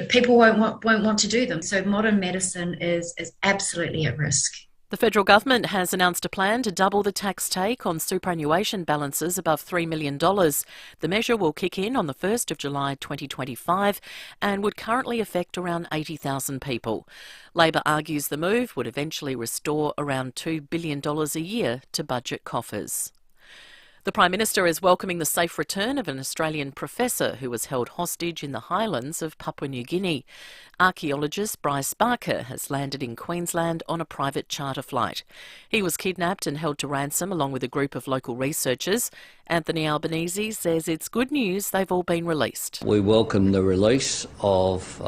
people won't want to do them. So modern medicine is absolutely at risk. The federal government has announced a plan to double the tax take on superannuation balances above $3 million. The measure will kick in on the 1st of July 2025 and would currently affect around 80,000 people. Labor argues the move would eventually restore around $2 billion a year to budget coffers. The Prime Minister is welcoming the safe return of an Australian professor who was held hostage in the highlands of Papua New Guinea. Archaeologist Bryce Barker has landed in Queensland on a private charter flight. He was kidnapped and held to ransom along with a group of local researchers. Anthony Albanese says it's good news they've all been released. We welcome the release of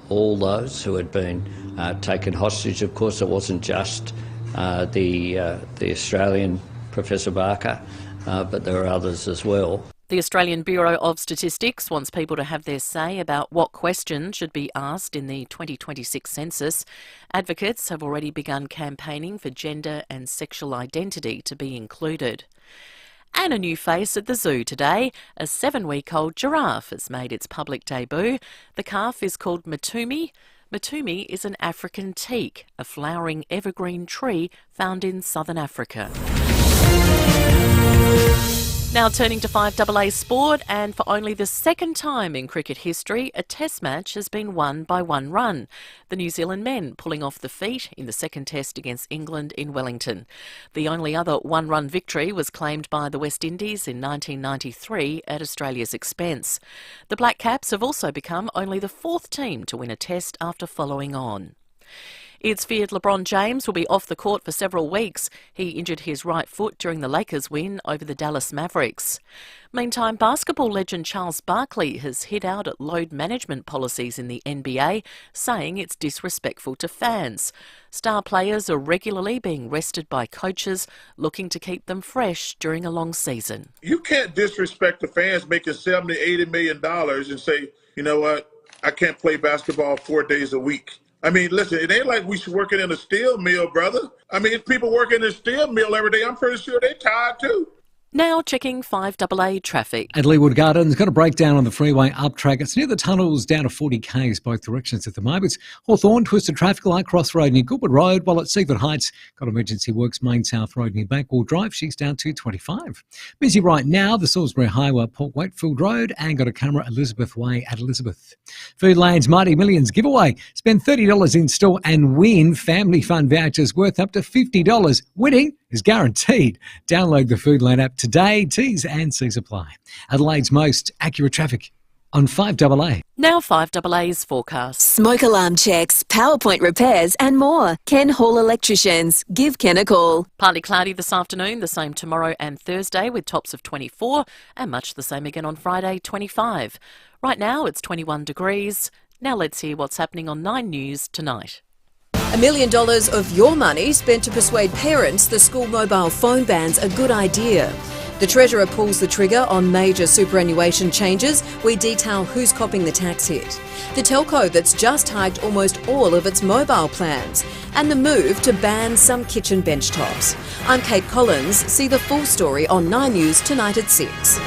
all those who had been taken hostage. Of course, it wasn't just the Australian Professor Barker, but there are others as well. The Australian Bureau of Statistics wants people to have their say about what questions should be asked in the 2026 census. Advocates have already begun campaigning for gender and sexual identity to be included. And a new face at the zoo today. A 7-week-old giraffe has made its public debut. The calf is called Matumi. Matumi is an African teak, a flowering evergreen tree found in southern Africa. Now turning to 5AA sport, and for only the second time in cricket history, a test match has been won by one run. The New Zealand men pulling off the feat in the second test against England in Wellington. The only other one-run victory was claimed by the West Indies in 1993 at Australia's expense. The Black Caps have also become only the fourth team to win a test after following on. It's feared LeBron James will be off the court for several weeks. He injured his right foot during the Lakers' win over the Dallas Mavericks. Meantime, basketball legend Charles Barkley has hit out at load management policies in the NBA, saying it's disrespectful to fans. Star players are regularly being rested by coaches looking to keep them fresh during a long season. You can't disrespect the fans making $70-80 million and say, you know what, I can't play basketball 4 days a week. I mean, listen, it ain't like we should working in a steel mill, brother. I mean, people working in a steel mill every day, I'm pretty sure they're tired too. Now checking 5AA traffic. At Leeward Gardens, got a breakdown on the freeway up track. It's near the tunnels down to 40 k's both directions at the moment. It's Hawthorn, twisted traffic light, Cross Road near Goodwood Road, while at Seaford Heights, got emergency works, Main South Road near Bankwall Drive. She's down to 25. Busy right now, the Salisbury Highway, Port Wakefield Road, and got a camera Elizabeth Way at Elizabeth. Foodland's Mighty Millions giveaway. Spend $30 in store and win family fun vouchers worth up to $50. Winning is guaranteed. Download the Foodland app today. T's and C's apply. Adelaide's most accurate traffic on 5AA. Now 5AA's forecast. Smoke alarm checks, PowerPoint repairs and more. Ken Hall Electricians. Give Ken a call. Partly cloudy this afternoon, the same tomorrow and Thursday with tops of 24 and much the same again on Friday, 25. Right now it's 21 degrees. Now let's hear what's happening on 9 News tonight. $1 million of your money spent to persuade parents the school mobile phone ban's a good idea. The Treasurer pulls the trigger on major superannuation changes. We detail who's copping the tax hit. The telco that's just hiked almost all of its mobile plans. And the move to ban some kitchen bench tops. I'm Kate Collins. See the full story on 9 News tonight at 6.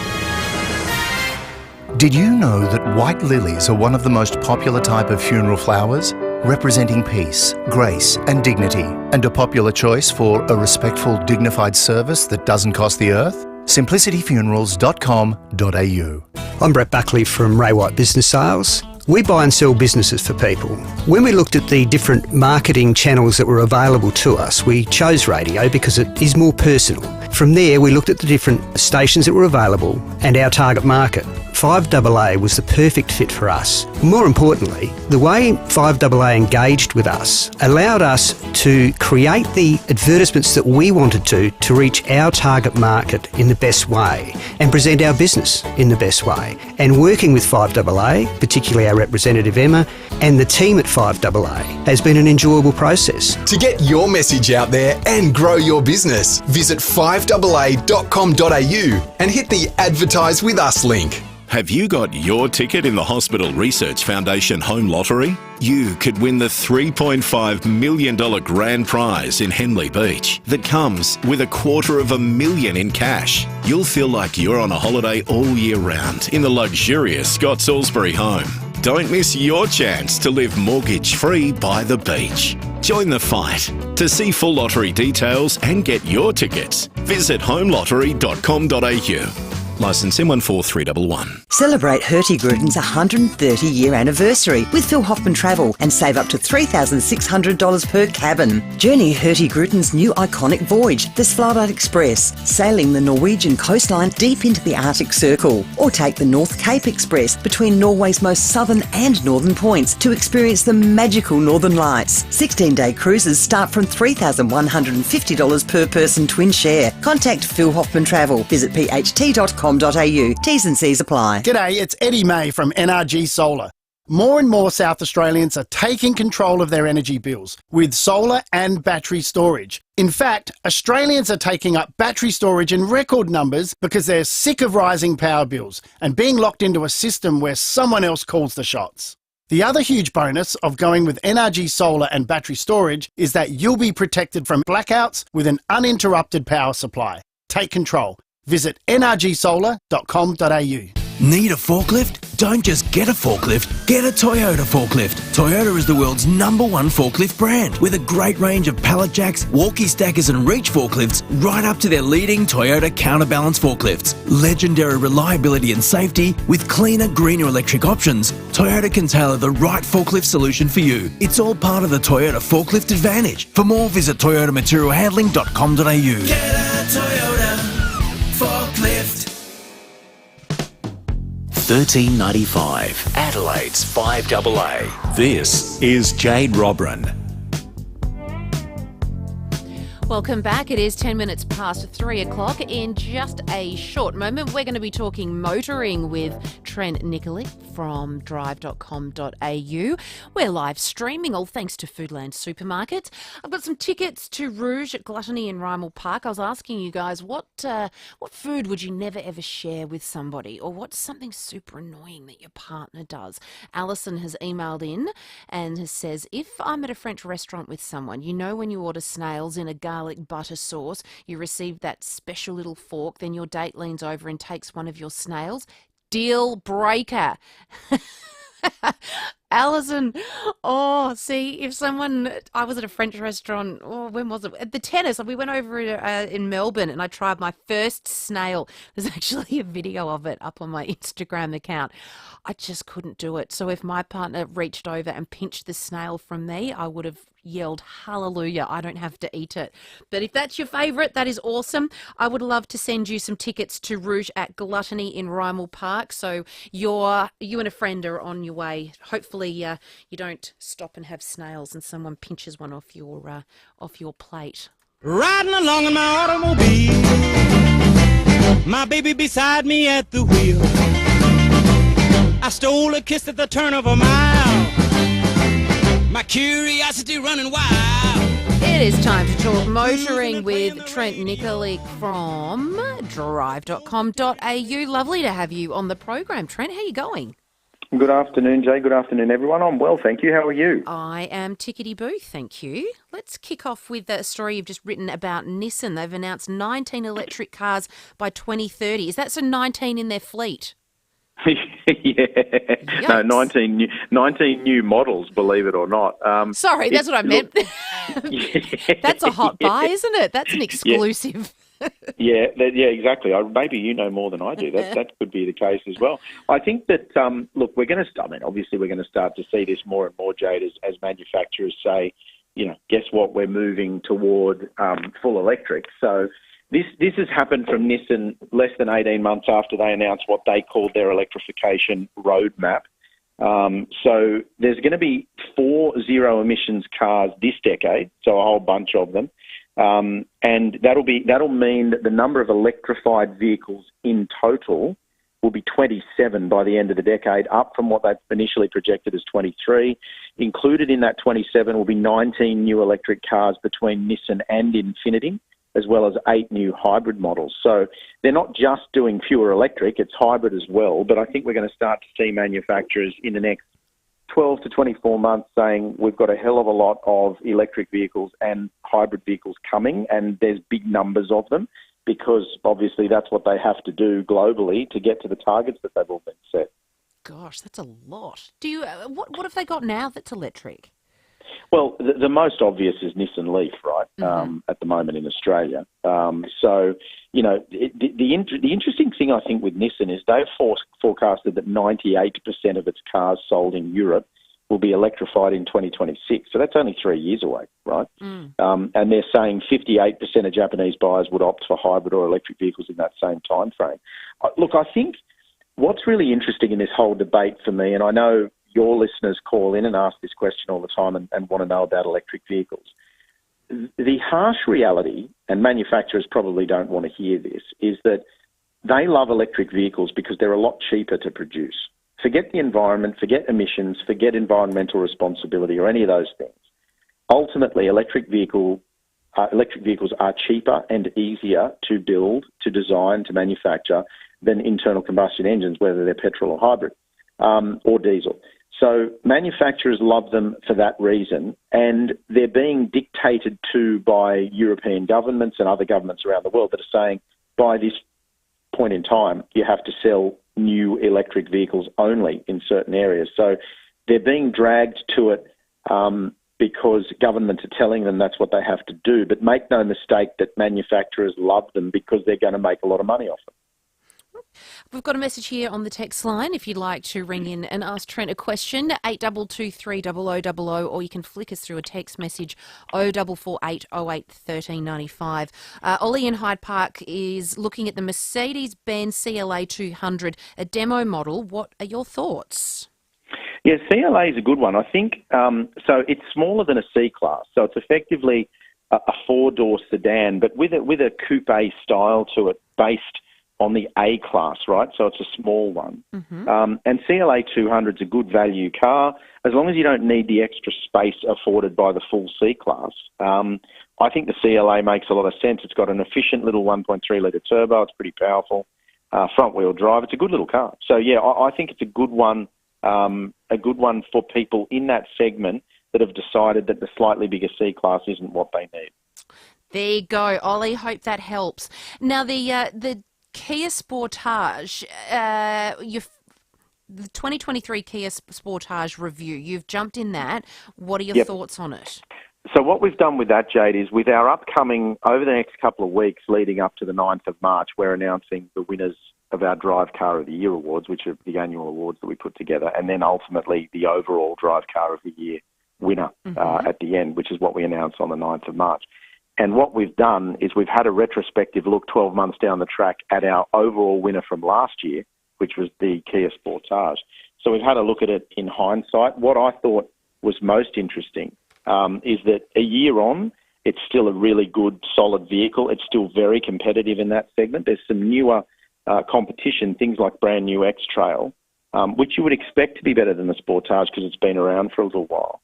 Did you know that white lilies are one of the most popular type of funeral flowers? Representing peace, grace and dignity, and a popular choice for a respectful, dignified service that doesn't cost the earth? simplicityfunerals.com.au. I'm Brett Buckley from Ray White Business Sales. We buy and sell businesses for people. When we looked at the different marketing channels that were available to us, we chose radio because it is more personal. From there, we looked at the different stations that were available and our target market. 5AA was the perfect fit for us. More importantly, the way 5AA engaged with us allowed us to create the advertisements that we wanted to reach our target market in the best way and present our business in the best way. And working with 5AA, particularly our representative Emma, and the team at 5AA has been an enjoyable process. To get your message out there and grow your business, visit 5AA.com.au and hit the Advertise With Us link. Have you got your ticket in the Hospital Research Foundation Home Lottery? You could win the $3.5 million grand prize in Henley Beach that comes with $250,000 in cash. You'll feel like you're on a holiday all year round in the luxurious Scott Salisbury home. Don't miss your chance to live mortgage-free by the beach. Join the fight. To see full lottery details and get your tickets, visit homelottery.com.au. Licence M14311. Celebrate Hurtigruten 130-year anniversary with Phil Hoffman Travel and save up to $3,600 per cabin. Journey Hurtigruten's new iconic voyage, the Svalbard Express, sailing the Norwegian coastline deep into the Arctic Circle. Or take the North Cape Express between Norway's most southern and northern points to experience the magical Northern Lights. 16-day cruises start from $3,150 per person twin share. Contact Phil Hoffman Travel. Visit pht.com.au. T's and C's apply. G'day, it's Eddie May from NRG Solar. More and more South Australians are taking control of their energy bills with solar and battery storage. In fact, Australians are taking up battery storage in record numbers because they're sick of rising power bills and being locked into a system where someone else calls the shots. The other huge bonus of going with NRG Solar and battery storage is that you'll be protected from blackouts with an uninterrupted power supply. Take control. Visit nrgsolar.com.au. Need a forklift? Don't just get a forklift, get a Toyota forklift. Toyota is the world's #1 forklift brand with a great range of pallet jacks, walkie stackers and reach forklifts right up to their leading Toyota counterbalance forklifts. Legendary reliability and safety with cleaner, greener electric options. Toyota can tailor the right forklift solution for you. It's all part of the Toyota forklift advantage. For more, visit toyotamaterialhandling.com.au. Get a Toyota forklift. $13.95, Adelaide's FIVEAA. This is Jade Robran. Welcome back. It is 10 minutes past 3 o'clock. In just a short moment, we're going to be talking motoring with Trent Nicolick from drive.com.au. We're live streaming, all thanks to Foodland Supermarket. I've got some tickets to Rouge at Gluttony in Rymal Park. I was asking you guys, what food would you never ever share with somebody? Or what's something super annoying that your partner does? Alison has emailed in and says, if I'm at a French restaurant with someone, you know when you order snails in a garlic butter sauce, you receive that special little fork, then your date leans over and takes one of your snails. Deal breaker. Alison, I was at a French restaurant, when was it? At the tennis, we went over in Melbourne and I tried my first snail. There's actually a video of it up on my Instagram account. I just couldn't do it. So if my partner reached over and pinched the snail from me, I would have yelled, hallelujah, I don't have to eat it. But if that's your favourite, that is awesome. I would love to send you some tickets to Rouge at Gluttony in Rymal Park. So you and a friend are on your way. Hopefully you don't stop and have snails and someone pinches one off your plate. Riding along in my automobile, my baby beside me at the wheel. I stole a kiss at the turn of a mile, my curiosity running wild. It is time to talk motoring with Trent Nicolick from drive.com.au. Lovely to have you on the program, Trent. How are you going? Good afternoon, Jay. Good afternoon, everyone. I'm well, thank you. How are you? I am tickety-boo, thank you. Let's kick off with a story you've just written about Nissan. They've announced 19 electric cars by 2030. Is that so 19 in their fleet? Yeah. Yikes. No, 19 new models, believe it or not. Sorry, that's what I meant. That's a hot buy, isn't it? That's an exclusive. Yeah, exactly. Maybe you know more than I do. That could be the case as well. I think that, look, we're going to start, obviously we're going to start to see this more and more, Jade, as manufacturers say, guess what, we're moving toward full electric. So this has happened from Nissan less than 18 months after they announced what they called their electrification roadmap. So there's going to be 4 zero-emissions cars this decade, so a whole bunch of them. And that'll mean that the number of electrified vehicles in total will be 27 by the end of the decade, up from what they've initially projected as 23. Included in that 27 will be 19 new electric cars between Nissan and Infiniti, as well as 8 new hybrid models. So they're not just doing pure electric, it's hybrid as well. But I think we're going to start to see manufacturers in the next 12 to 24 months saying we've got a hell of a lot of electric vehicles and hybrid vehicles coming, and there's big numbers of them because obviously that's what they have to do globally to get to the targets that they've all been set. gosh, that's a lot. Do you? What have they got now that's electric? Well, the most obvious is Nissan Leaf, right? At the moment in Australia. So, you know, the interesting thing I think with Nissan is they've forecasted that 98% of its cars sold in Europe will be electrified in 2026. So that's only 3 years away, right? And they're saying 58% of Japanese buyers would opt for hybrid or electric vehicles in that same time frame. Look, I think what's really interesting in this whole debate for me, and I know your listeners call in and ask this question all the time and want to know about electric vehicles. The harsh reality, and manufacturers probably don't want to hear this, is that they love electric vehicles because they're a lot cheaper to produce. Forget the environment, forget emissions, forget environmental responsibility or any of those things. Ultimately, electric vehicles are cheaper and easier to build, to design, to manufacture than internal combustion engines, whether they're petrol or hybrid or diesel. So manufacturers love them for that reason, and they're being dictated to by European governments and other governments around the world that are saying, by this point in time, you have to sell new electric vehicles only in certain areas. So they're being dragged to it because governments are telling them that's what they have to do. But make no mistake that manufacturers love them because they're going to make a lot of money off them. We've got a message here on the text line if you'd like to ring in and ask Trent a question, 822 300 or you can flick us through a text message 0448 08 1395. Ollie in Hyde Park is looking at the Mercedes-Benz CLA 200, a demo model. What are your thoughts? Yeah, CLA is a good one. I think, so it's smaller than a C-Class, so it's effectively a four-door sedan, but with a coupe style to it based on the A-Class, right? So it's a small one. And CLA 200 is a good value car, as long as you don't need the extra space afforded by the full C-Class. I think the CLA makes a lot of sense. It's got an efficient little 1.3-litre turbo. It's pretty powerful. Front-wheel drive. It's a good little car. So, yeah, I think it's a good one for people in that segment that have decided that the slightly bigger C-Class isn't what they need. There you go, Ollie. Hope that helps. Now, the Kia Sportage, the 2023 Kia Sportage review, you've jumped in that. What are your thoughts on it? So what we've done with that, Jade, is with our upcoming, over the next couple of weeks leading up to the 9th of March, we're announcing the winners of our Drive Car of the Year awards, which are the annual awards that we put together, and then ultimately the overall Drive Car of the Year winner at the end, which is what we announce on the 9th of March. And what we've done is we've had a retrospective look 12 months down the track at our overall winner from last year, which was the Kia Sportage. So we've had a look at it in hindsight. What I thought was most interesting is that a year on, it's still a really good, solid vehicle. It's still very competitive in that segment. There's some newer competition, things like brand new X-Trail, which you would expect to be better than the Sportage because it's been around for a little while.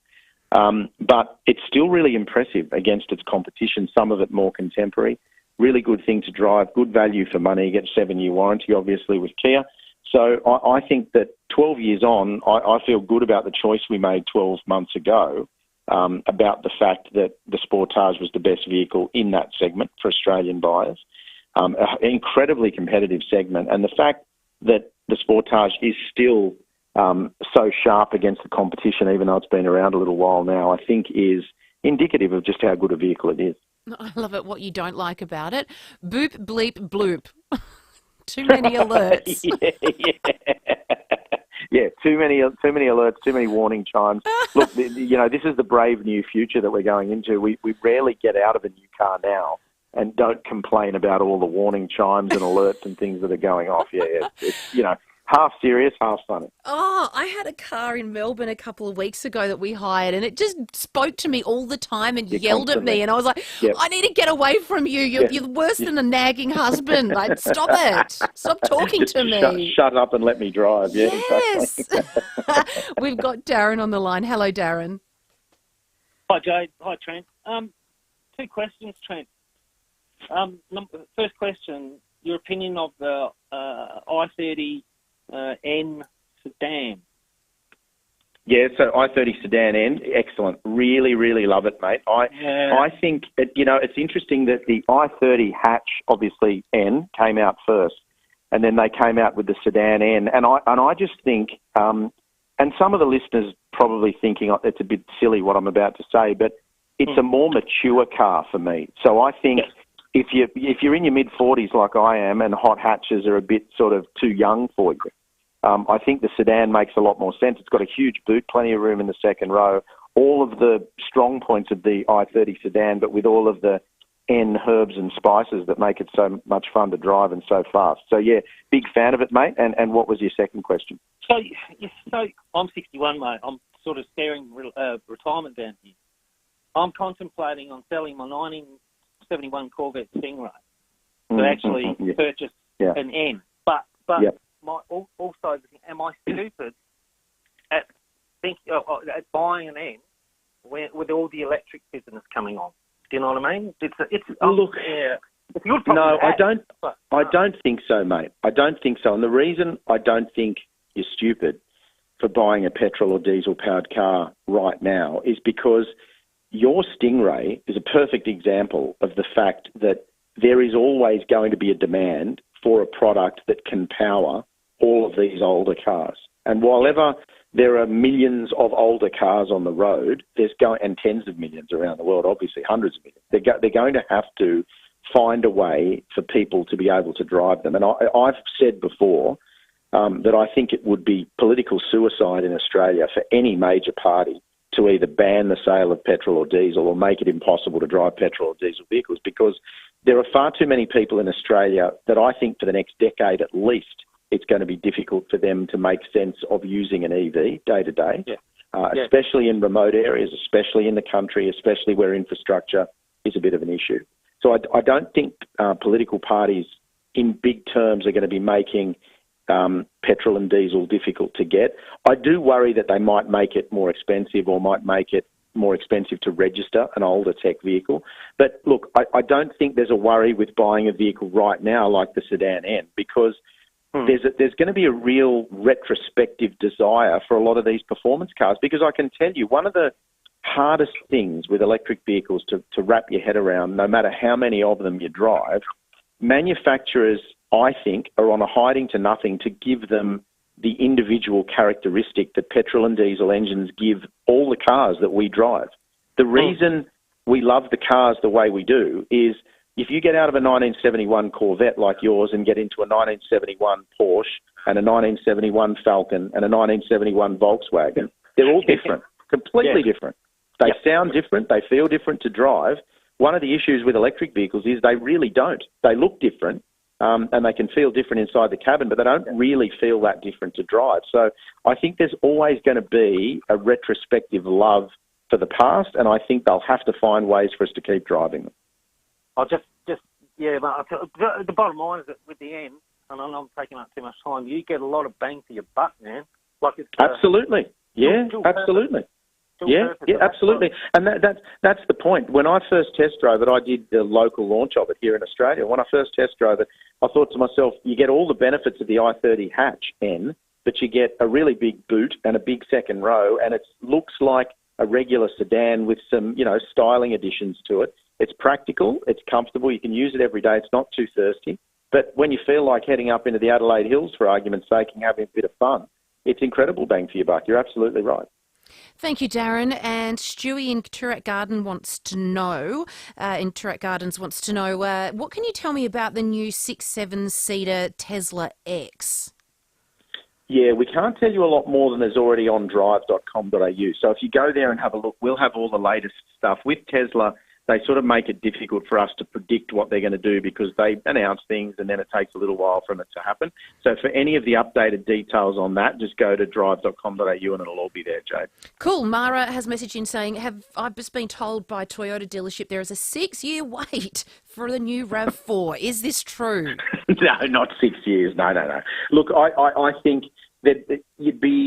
But it's still really impressive against its competition, some of it more contemporary. Really good thing to drive, good value for money, get a 7-year warranty, obviously, with Kia. So I think that 12 years on, I feel good about the choice we made 12 months ago about the fact that the Sportage was the best vehicle in that segment for Australian buyers. An incredibly competitive segment. And the fact that the Sportage is still so sharp against the competition, even though it's been around a little while now, I think is indicative of just how good a vehicle it is. I love it, what you don't like about it. Boop, bleep, bloop. Too many alerts. Yeah, too many alerts, too many warning chimes. Look, you know, this is the brave new future that we're going into. We rarely get out of a new car now and don't complain about all the warning chimes and alerts and things that are going off. Yeah, it's you know, half serious, half funny. Oh, I had a car in Melbourne a couple of weeks ago that we hired, and it just spoke to me all the time and yelled at me. And I was like, I need to get away from you. You're worse than a nagging husband. Like, stop it. Stop talking to me. Shut up and let me drive. Yeah, yes. exactly. We've got Darren on the line. Hello, Darren. Hi, Jade. Hi, Trent. 2 questions, Trent. First question, your opinion of the i30 N sedan. Yeah, so i30 sedan N, excellent. Really, really love it, mate. I think, you know, it's interesting that the i30 hatch, obviously N, came out first. and then they came out with the Sedan N. And I just think, and some of the listeners probably thinking it's a bit silly what I'm about to say, but it's a more mature car for me. So I think if you're in your mid-40s like I am and hot hatches are a bit sort of too young for you, I think the Sedan makes a lot more sense. It's got a huge boot, plenty of room in the second row, all of the strong points of the i30 Sedan, but with all of the N herbs and spices that make it so much fun to drive and so fast. So, yeah, big fan of it, mate. And what was your second question? So I'm 61, mate. I'm sort of staring retirement down here. I'm contemplating on selling my 1971 Corvette Stingray to actually purchase an N. But also, am I stupid at buying an N with all the electric business coming on? Do you know what I mean? It's no, I don't think so, mate. I don't think so. And the reason I don't think you're stupid for buying a petrol or diesel-powered car right now is because your Stingray is a perfect example of the fact that there is always going to be a demand for a product that can power all of these older cars. And while ever there are millions of older cars on the road, and tens of millions around the world, obviously hundreds of millions, they're going to have to find a way for people to be able to drive them. And I've said before that I think it would be political suicide in Australia for any major party to either ban the sale of petrol or diesel or make it impossible to drive petrol or diesel vehicles, because there are far too many people in Australia that I think for the next decade at least it's going to be difficult for them to make sense of using an EV day to day, especially in remote areas, especially in the country, especially where infrastructure is a bit of an issue. So I don't think political parties in big terms are going to be making petrol and diesel difficult to get. I do worry that they might make it more expensive or might make it more expensive to register an older tech vehicle. But look, I don't think there's a worry with buying a vehicle right now like the Sedan N, because there's going to be a real retrospective desire for a lot of these performance cars, because I can tell you one of the hardest things with electric vehicles to wrap your head around, no matter how many of them you drive, manufacturers, I think, are on a hiding to nothing to give them the individual characteristic that petrol and diesel engines give all the cars that we drive. The reason we love the cars the way we do is if you get out of a 1971 Corvette like yours and get into a 1971 Porsche and a 1971 Falcon and a 1971 Volkswagen, they're all different, completely different. They sound different, they feel different to drive. One of the issues with electric vehicles is they really don't. They look different and they can feel different inside the cabin, but they don't really feel that different to drive. So I think there's always going to be a retrospective love for the past, and I think they'll have to find ways for us to keep driving them. But the bottom line is that with the N, and I know I'm taking up too much time, you get a lot of bang for your buck, man. Like it's absolutely, absolutely. Absolutely. And that's the point. When I first test drove it, I did the local launch of it here in Australia. When I first test drove it, I thought to myself, you get all the benefits of the i30 hatch N, but you get a really big boot and a big second row, and it looks like a regular sedan with some, styling additions to it. It's practical, it's comfortable, you can use it every day, it's not too thirsty. But when you feel like heading up into the Adelaide Hills, for argument's sake, and having a bit of fun, it's incredible bang for your buck. You're absolutely right. Thank you, Darren. And Stewie in Toorak Gardens wants to know, what can you tell me about the new 6-7-seater Tesla X? Yeah, we can't tell you a lot more than there's already on drive.com.au. So if you go there and have a look, we'll have all the latest stuff. With Tesla, they sort of make it difficult for us to predict what they're going to do because they announce things and then it takes a little while for it to happen. So for any of the updated details on that, just go to drive.com.au and it'll all be there, Jade. Cool. Mara has messaged in saying, I've just been told by Toyota dealership there is a 6-year wait for the new RAV4. Is this true? No, not 6 years. No. Look, I think that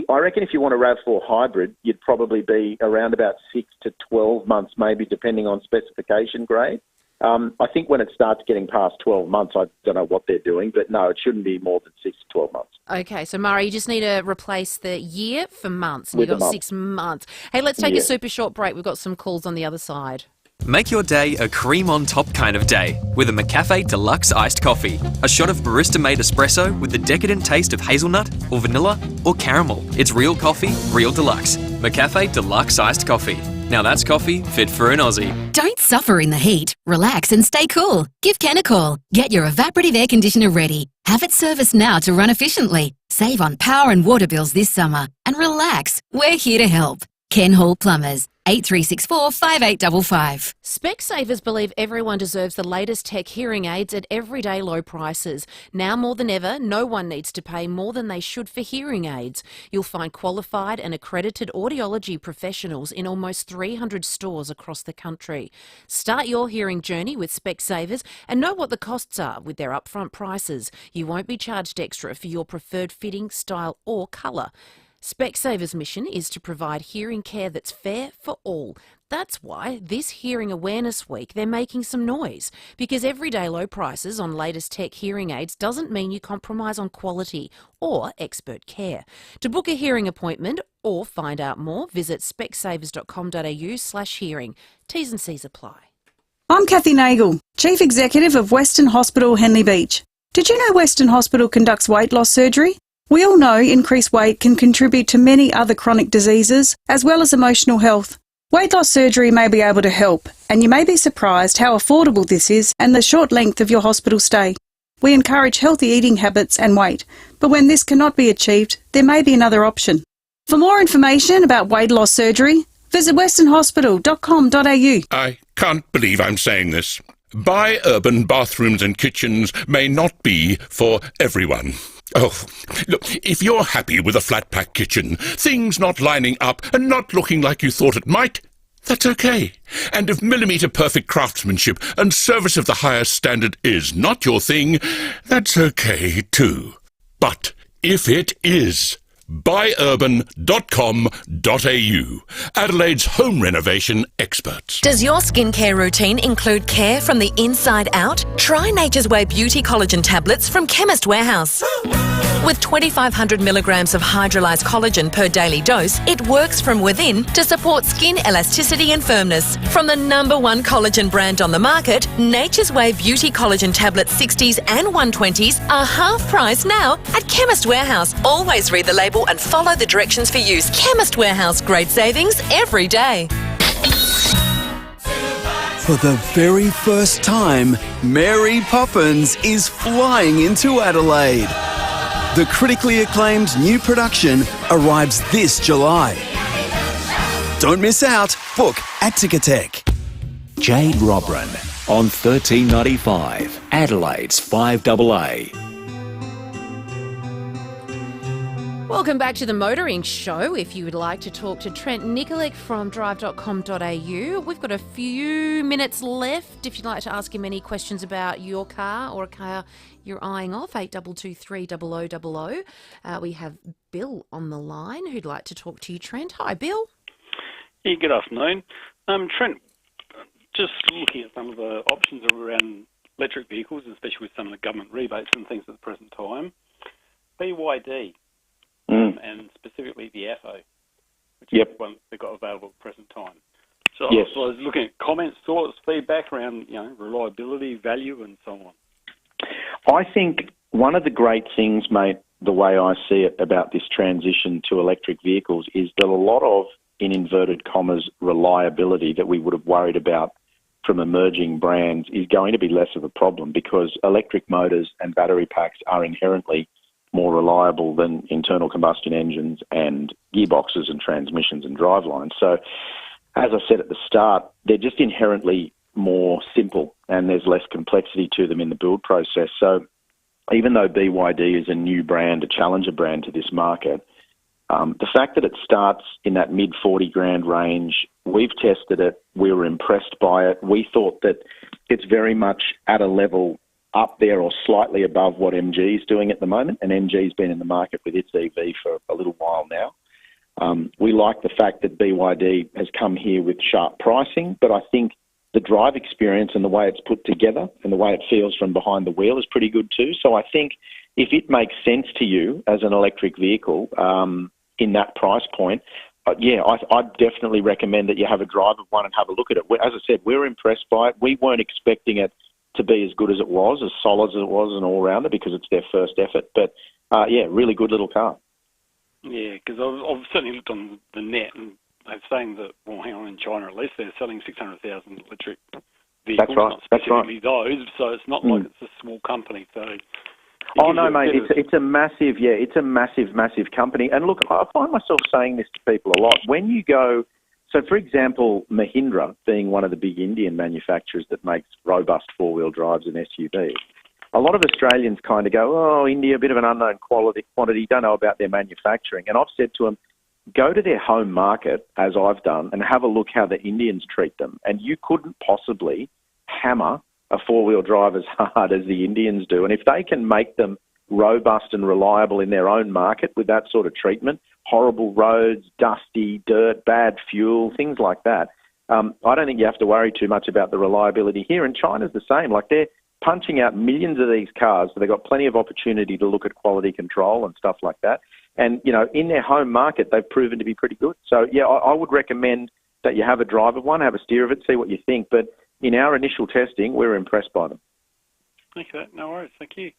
I reckon if you want a RAV4 hybrid, you'd probably be around about 6 to 12 months, maybe depending on specification grade. I think when it starts getting past 12 months, I don't know what they're doing, but no, it shouldn't be more than 6 to 12 months. Okay, so Mara, you just need to replace the year for months, and you've got 6 months. Hey, let's take a super short break. We've got some calls on the other side. Make your day a cream on top kind of day with a McCafe Deluxe Iced Coffee. A shot of barista-made espresso with the decadent taste of hazelnut or vanilla or caramel. It's real coffee, real deluxe. McCafe Deluxe Iced Coffee. Now that's coffee fit for an Aussie. Don't suffer in the heat. Relax and stay cool. Give Ken a call. Get your evaporative air conditioner ready. Have it serviced now to run efficiently. Save on power and water bills this summer. And relax. We're here to help. Ken Hall Plumbers. 8364 5855. Specsavers believe everyone deserves the latest tech hearing aids at everyday low prices. Now more than ever, no one needs to pay more than they should for hearing aids. You'll find qualified and accredited audiology professionals in almost 300 stores across the country. Start your hearing journey with Specsavers and know what the costs are with their upfront prices. You won't be charged extra for your preferred fitting, style or colour. Specsavers' mission is to provide hearing care that's fair for all. That's why this Hearing Awareness Week they're making some noise, because everyday low prices on latest tech hearing aids doesn't mean you compromise on quality or expert care. To book a hearing appointment or find out more, visit specsavers.com.au/hearing. T's and C's apply. I'm Kathy Nagel, Chief Executive of Western Hospital, Henley Beach. Did you know Western Hospital conducts weight loss surgery? We all know increased weight can contribute to many other chronic diseases, as well as emotional health. Weight loss surgery may be able to help, and you may be surprised how affordable this is and the short length of your hospital stay. We encourage healthy eating habits and weight, but when this cannot be achieved, there may be another option. For more information about weight loss surgery, visit westernhospital.com.au. I can't believe I'm saying this. Bi-urban bathrooms and kitchens may not be for everyone. Oh, look, if you're happy with a flat-pack kitchen, things not lining up and not looking like you thought it might, that's okay. And if millimetre-perfect craftsmanship and service of the highest standard is not your thing, that's okay too. But if it is, buyurban.com.au, Adelaide's home renovation experts. Does your skincare routine include care from the inside out? Try Nature's Way Beauty Collagen tablets from Chemist Warehouse. With 2,500 milligrams of hydrolyzed collagen per daily dose, it works from within to support skin elasticity and firmness. From the #1 collagen brand on the market, Nature's Way Beauty Collagen tablets 60s and 120s are half price now at Chemist Warehouse. Always read the label and follow the directions for use. Chemist Warehouse, great savings every day. For the very first time, Mary Poppins is flying into Adelaide. The critically acclaimed new production arrives this July. Don't miss out. Book at Ticketek. Jade Robran on 13.95, Adelaide's 5AA. Welcome back to the Motoring Show. If you would like to talk to Trent Nicolek from drive.com.au, we've got a few minutes left. If you'd like to ask him any questions about your car or a car you're eyeing off, 8223 0000. We have Bill on the line who'd like to talk to you, Trent. Hi, Bill. Yeah, good afternoon. Trent, just looking at some of the options around electric vehicles, especially with some of the government rebates and things at the present time. BYD. And specifically the AFO, which is the one they've got available at the present time. So I was looking at comments, thoughts, feedback around, reliability, value, and so on. I think one of the great things, mate, the way I see it about this transition to electric vehicles is that a lot of, in inverted commas, reliability that we would have worried about from emerging brands is going to be less of a problem because electric motors and battery packs are inherently more reliable than internal combustion engines and gearboxes and transmissions and drivelines. So, as I said at the start, they're just inherently more simple and there's less complexity to them in the build process. So, even though BYD is a new brand, a challenger brand to this market, the fact that it starts in that mid-40 grand range, we've tested it, we were impressed by it. We thought that it's very much at a level up there or slightly above what MG is doing at the moment, and MG's been in the market with its EV for a little while now. We like the fact that BYD has come here with sharp pricing, but I think the drive experience and the way it's put together and the way it feels from behind the wheel is pretty good too. So I think if it makes sense to you as an electric vehicle in that price point, I'd definitely recommend that you have a drive of one and have a look at it. As I said, we were impressed by it. We weren't expecting it to be as good as it was, as solid as it was, an all-rounder, because it's their first effort. But, really good little car. Yeah, because I've certainly looked on the net, and they're saying that, in China at least, they're selling 600,000 electric vehicles. That's right. Not specifically those, so it's not like it's a small company. So. Oh no, mate! It's a massive company. And look, I find myself saying this to people a lot. When you go, so for example, Mahindra, being one of the big Indian manufacturers that makes robust four-wheel drives and SUVs, a lot of Australians kind of go, "Oh, India, a bit of an unknown quantity, don't know about their manufacturing." And I've said to them, go to their home market, as I've done, and have a look how the Indians treat them. And you couldn't possibly hammer a four-wheel drive as hard as the Indians do. And if they can make them robust and reliable in their own market with that sort of treatment, horrible roads, dusty, dirt, bad fuel, things like that, I don't think you have to worry too much about the reliability here. And China's the same. Like, they're punching out millions of these cars, so they've got plenty of opportunity to look at quality control and stuff like that. And, in their home market, they've proven to be pretty good. So, I would recommend that you have a drive of one, have a steer of it, see what you think. But in our initial testing, we were impressed by them. Okay, no worries. Thank you.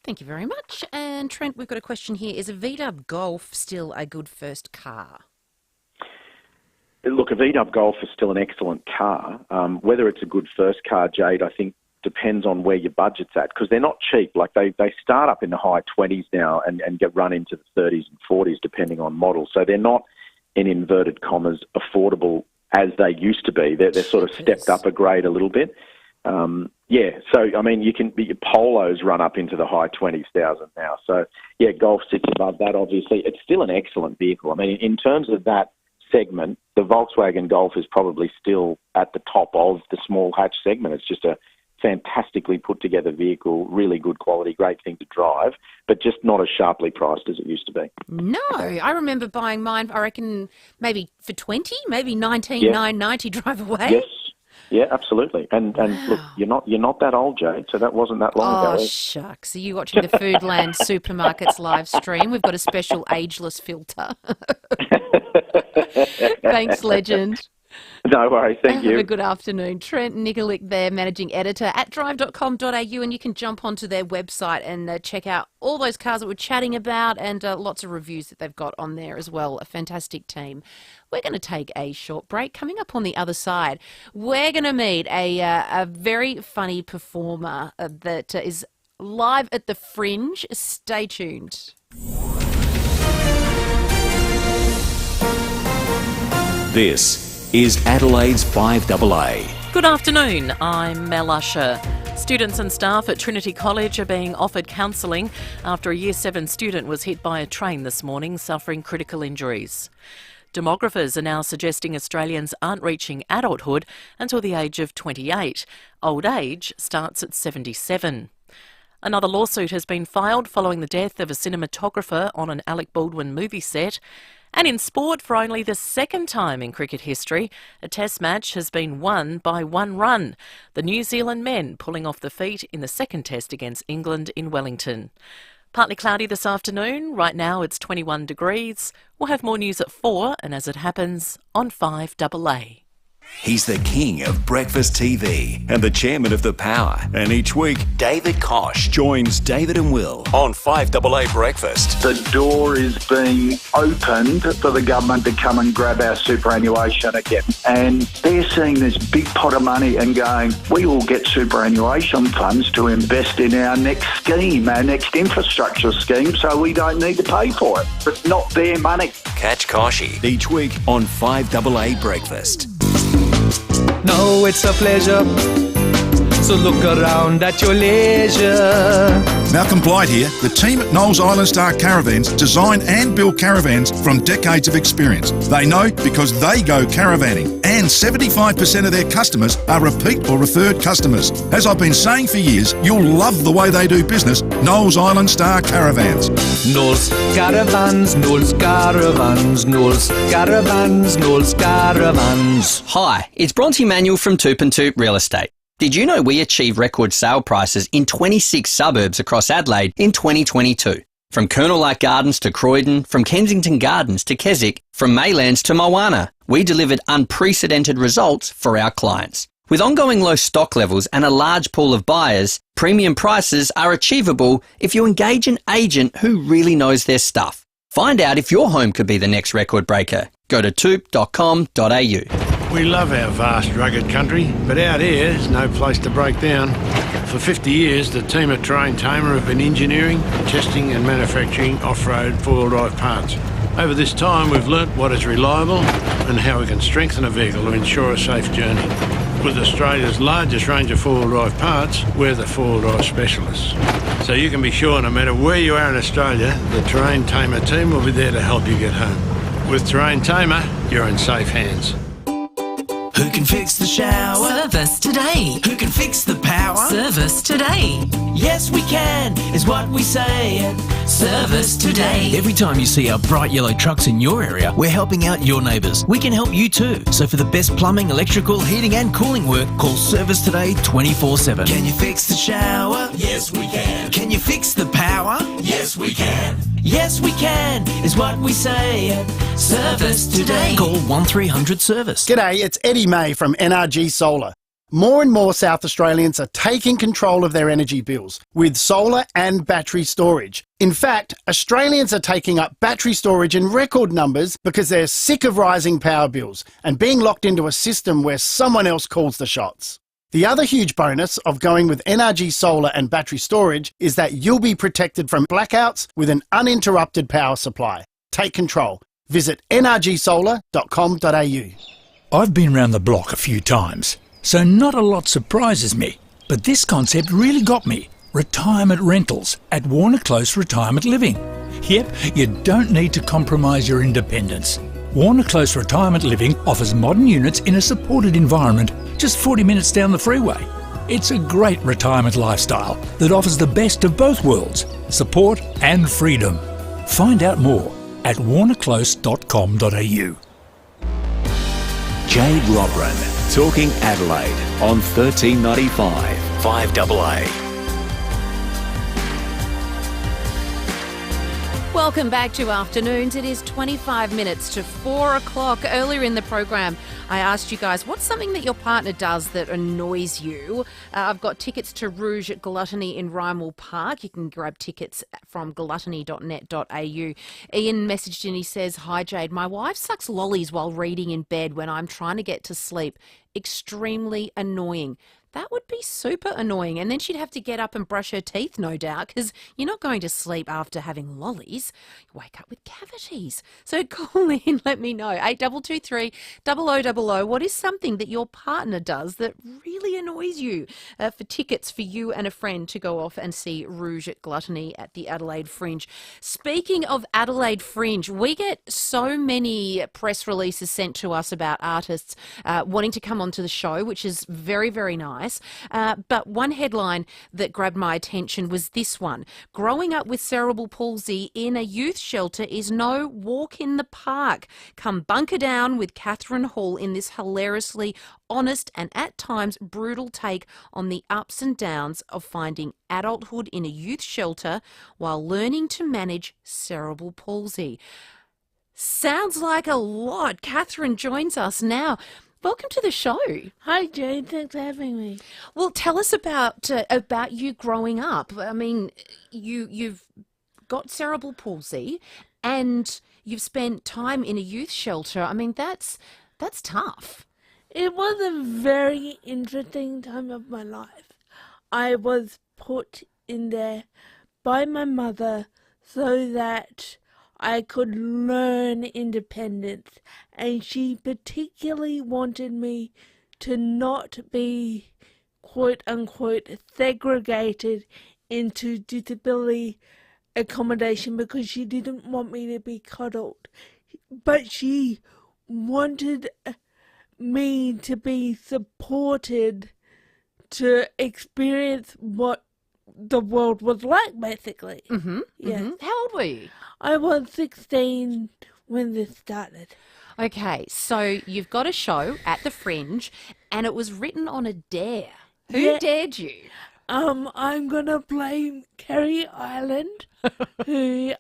Thank you very much. And Trent, we've got a question here. Is a VW Golf still a good first car? Look, a VW Golf is still an excellent car. Whether it's a good first car, Jade, I think depends on where your budget's at, because they're not cheap. Like, they start up in the high 20s now and get run into the 30s and 40s depending on model. So they're not, in inverted commas, affordable as they used to be. They're sort of stepped up a grade a little bit. So, I mean, your Polos run up into the high 20,000 now. So, Golf sits above that, obviously. It's still an excellent vehicle. I mean, in terms of that segment, the Volkswagen Golf is probably still at the top of the small hatch segment. It's just a fantastically put together vehicle, really good quality, great thing to drive, but just not as sharply priced as it used to be. No, I remember buying mine, I reckon, maybe for 20, maybe 19,990 drive away. Yes. Yeah, absolutely. And look, you're not that old, Jade, so that wasn't that long ago. Oh, shucks. Are you watching the Foodland Supermarkets live stream? We've got a special ageless filter. Thanks, legend. No worries, thank you. Have a good afternoon. Trent Nikolic there, Managing Editor at drive.com.au, and you can jump onto their website and check out all those cars that we're chatting about, and lots of reviews that they've got on there as well. A fantastic team. We're going to take a short break. Coming up on the other side, we're going to meet a very funny performer that is live at the Fringe. Stay tuned. This is Adelaide's FIVEAA. Good afternoon, I'm Mel Usher. Students and staff at Trinity College are being offered counselling after a Year 7 student was hit by a train this morning, suffering critical injuries. Demographers are now suggesting Australians aren't reaching adulthood until the age of 28. Old age starts at 77. Another lawsuit has been filed following the death of a cinematographer on an Alec Baldwin movie set. And in sport, for only the second time in cricket history, a test match has been won by one run. The New Zealand men pulling off the feat in the second test against England in Wellington. Partly cloudy this afternoon. Right now it's 21 degrees. We'll have more news at 4, and as it happens, on 5AA. He's the king of breakfast TV and the chairman of The Power. And each week, David Kosh joins David and Will on 5AA Breakfast. The door is being opened for the government to come and grab our superannuation again. And they're seeing this big pot of money and going, we will get superannuation funds to invest in our next scheme, our next infrastructure scheme, so we don't need to pay for it. It's not their money. Catch Koshy each week on 5AA Breakfast. No, it's a pleasure, so look around at your leisure. Malcolm Blight here. The team at Knowles Island Star Caravans design and build caravans from decades of experience. They know because they go caravanning, and 75% of their customers are repeat or referred customers. As I've been saying for years, you'll love the way they do business. Knowles Island Star Caravans. Knowles Caravans, Knowles Caravans, Knowles Caravans, Knowles Caravans. Hi, it's Bronte Manuel from Toop and Toop Real Estate. Did you know we achieved record sale prices in 26 suburbs across Adelaide in 2022? From Colonel Gardens to Croydon, from Kensington Gardens to Keswick, from Maylands to Moana, we delivered unprecedented results for our clients. With ongoing low stock levels and a large pool of buyers, premium prices are achievable if you engage an agent who really knows their stuff. Find out if your home could be the next record breaker. Go to toop.com.au. We love our vast, rugged country, but out here is no place to break down. For 50 years, the team at Terrain Tamer have been engineering, testing and manufacturing off-road four-wheel drive parts. Over this time, we've learnt what is reliable and how we can strengthen a vehicle to ensure a safe journey. With Australia's largest range of four-wheel drive parts, we're the four-wheel drive specialists. So you can be sure no matter where you are in Australia, the Terrain Tamer team will be there to help you get home. With Terrain Tamer, you're in safe hands. Who can fix the shower? Service today. Who can fix the power? Service today. Yes, we can, is what we say at Service Today. Every time you see our bright yellow trucks in your area, we're helping out your neighbours. We can help you too. So for the best plumbing, electrical, heating and cooling work, call Service Today 24/7. Can you fix the shower? Yes, we can. Can you fix the power? Yes, we can. Yes, we can, is what we say at Service Today. Call 1300 Service. G'day, it's Eddie May from NRG Solar. More and more South Australians are taking control of their energy bills with solar and battery storage. In fact, Australians are taking up battery storage in record numbers because they're sick of rising power bills and being locked into a system where someone else calls the shots. The other huge bonus of going with NRG Solar and battery storage is that you'll be protected from blackouts with an uninterrupted power supply. Take control. Visit nrgsolar.com.au. I've been round the block a few times, so not a lot surprises me. But this concept really got me. Retirement rentals at Warner Close Retirement Living. Yep, you don't need to compromise your independence. Warner Close Retirement Living offers modern units in a supported environment just 40 minutes down the freeway. It's a great retirement lifestyle that offers the best of both worlds, support and freedom. Find out more at warnerclose.com.au. Jade Robran, talking Adelaide on 1395 5AA. Welcome back to Afternoons. It is 25 minutes to 4 o'clock. Earlier in the program, I asked you guys, what's something that your partner does that annoys you? I've got tickets to Rouge at Gluttony in Rymel Park. You can grab tickets from gluttony.net.au. Ian messaged in, he says, "Hi Jade, my wife sucks lollies while reading in bed when I'm trying to get to sleep. Extremely annoying." That would be super annoying. And then she'd have to get up and brush her teeth, no doubt, because you're not going to sleep after having lollies. You wake up with cavities. So call in, let me know. 8223 0000. What is something that your partner does that really annoys you? For tickets for you and a friend to go off and see Rouge at Gluttony at the Adelaide Fringe. Speaking of Adelaide Fringe, we get so many press releases sent to us about artists wanting to come onto the show, which is very, very nice. But one headline that grabbed my attention was this one. Growing up with cerebral palsy in a youth shelter is no walk in the park. Come bunker down with Catherine Hall in this hilariously honest and at times brutal take on the ups and downs of finding adulthood in a youth shelter while learning to manage cerebral palsy. Sounds like a lot. Catherine joins us now. Welcome to the show. Hi, Jade. Thanks for having me. Well, tell us about you growing up. I mean, you've got cerebral palsy, and you've spent time in a youth shelter. I mean, that's tough. It was a very interesting time of my life. I was put in there by my mother so that I could learn independence, and she particularly wanted me to not be quote-unquote segregated into disability accommodation because she didn't want me to be coddled, but she wanted me to be supported to experience what the world was like, basically. Mm-hmm. Yeah. Mm-hmm. How old were you? I was 16 when this started. Okay, so you've got a show at the Fringe, and it was written on a dare. Who Yeah. dared you? I'm gonna play Kerry Island, who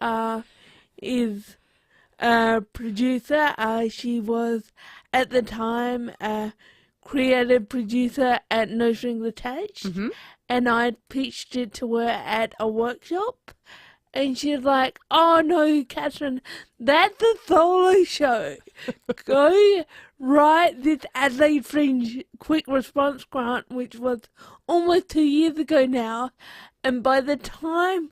is a producer. She was at the time a creative producer at No Strings Attached, and I pitched it to her at a workshop. And she's like, "Oh no, Catherine, that's a solo show. Go write this Adelaide Fringe quick response grant," which was almost 2 years ago now. And by the time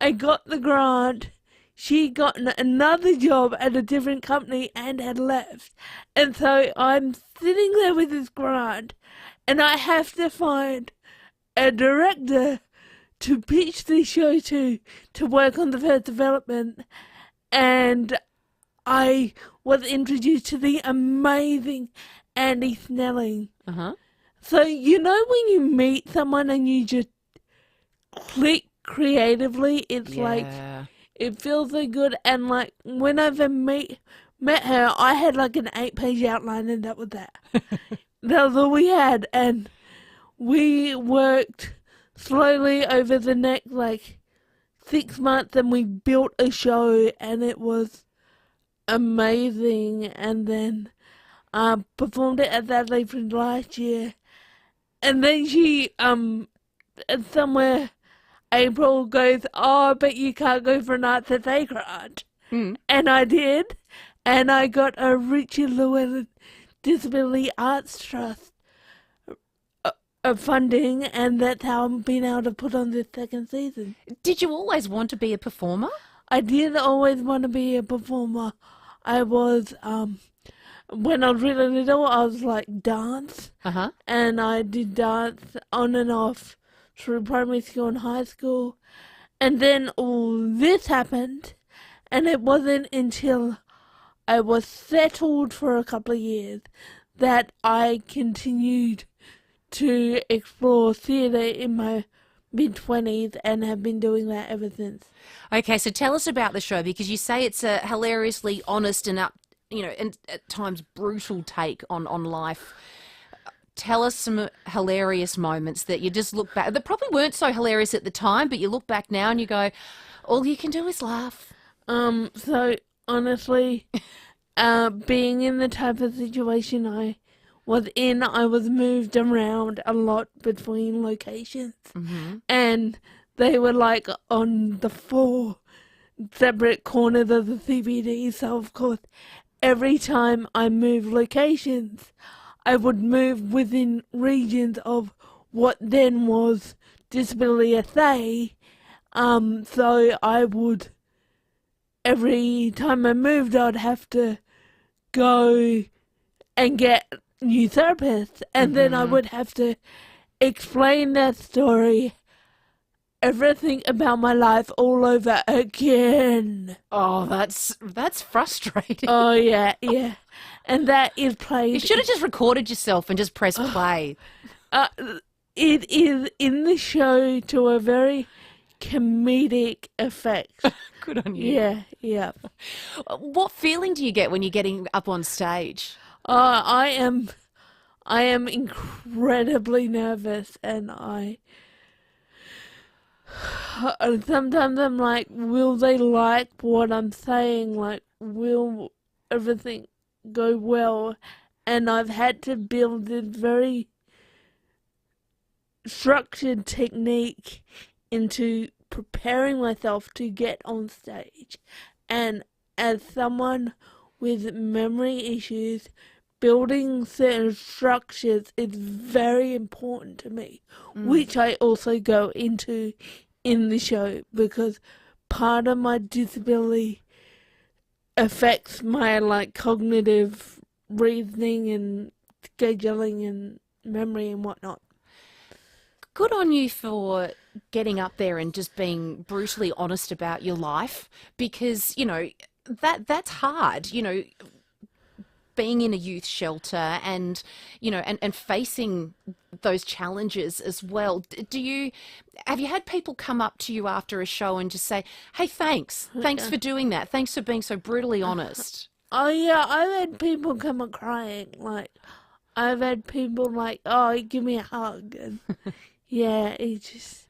I got the grant, she got another job at a different company and had left. And so I'm sitting there with this grant, and I have to find a director to pitch the show to work on the first development. And I was introduced to the amazing Andy Snelling. So, you know when you meet someone and you just click creatively, it's like, it feels so good. And like, when I've met her, I had like an 8-page outline and that was that. That was all we had. And we worked slowly over the next like 6 months, and we built a show, and it was amazing. And then performed it at that Adelaide Fringe last year. And then she somewhere April goes, "Oh, but you can't go for an Arts SA grant." And I did, and I got a Richard Llewellyn Disability Arts Trust funding, and that's how I'm being able to put on this second season. Did you always want to be a performer? I did always want to be a performer. I was, when I was really little, I was like dance, and I did dance on and off through primary school and high school, and then all this happened, and it wasn't until I was settled for a couple of years that I continued to explore theatre in my mid-20s and have been doing that ever since. Okay, so tell us about the show, because you say it's a hilariously honest and and at times brutal take on life. Tell us some hilarious moments that you just look back, that probably weren't so hilarious at the time, but you look back now and you go, all you can do is laugh. So honestly, being in the type of situation I was in, I was moved around a lot between locations, and they were like on the 4 separate corners of the CBD. So of course, every time I moved locations, I would move within regions of what then was Disability SA. So I would, every time I moved, I'd have to go and get new therapists, and then I would have to explain that story, everything about my life all over again. Oh, that's frustrating. Oh yeah, and that is played. You should have just recorded yourself and just pressed play. It is in the show to a very comedic effect. Good on you. Yeah. What feeling do you get when you're getting up on stage? I am incredibly nervous, and sometimes I'm like, will they like what I'm saying? Like, will everything go well? And I've had to build this very structured technique into preparing myself to get on stage. And as someone with memory issues, building certain structures is very important to me, which I also go into in the show, because part of my disability affects my like cognitive reasoning and scheduling and memory and whatnot. Good on you for getting up there and just being brutally honest about your life, because, that's hard, being in a youth shelter and, and facing those challenges as well. Have you had people come up to you after a show and just say, "Hey, thanks for doing that. Thanks for being so brutally honest"? Oh yeah, I've had people come up crying. Like, I've had people like, "Oh, give me a hug," and yeah, it's